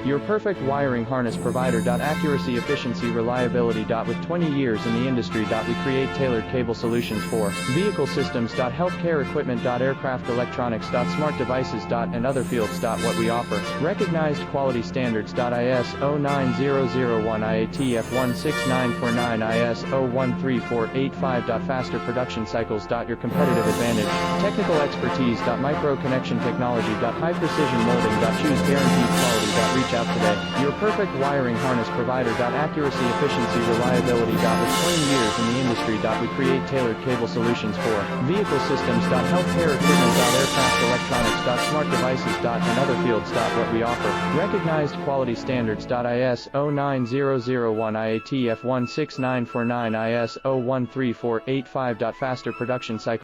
Your perfect wiring harness provider. Accuracy, efficiency, reliability. With 20 years in the industry. We create tailored cable solutions for vehicle systems. Healthcare equipment. Aircraft electronics. Smart devices. And other fields. What we offer. Recognized quality standards. ISO 9001 IATF 16949 ISO 13485. Faster production cycles. Your competitive advantage. Technical expertise. Micro connection technology. High precision molding. Choose guaranteed quality. Reach out today. Your perfect wiring harness provider. Accuracy, efficiency, reliability. With 20 years in the industry. We create tailored cable solutions for vehicle systems. Healthcare equipment. Aircraft electronics. Smart devices. And other fields. What we offer. Recognized quality standards. ISO 9001 IATF 16949 ISO 13485. Faster production cycle.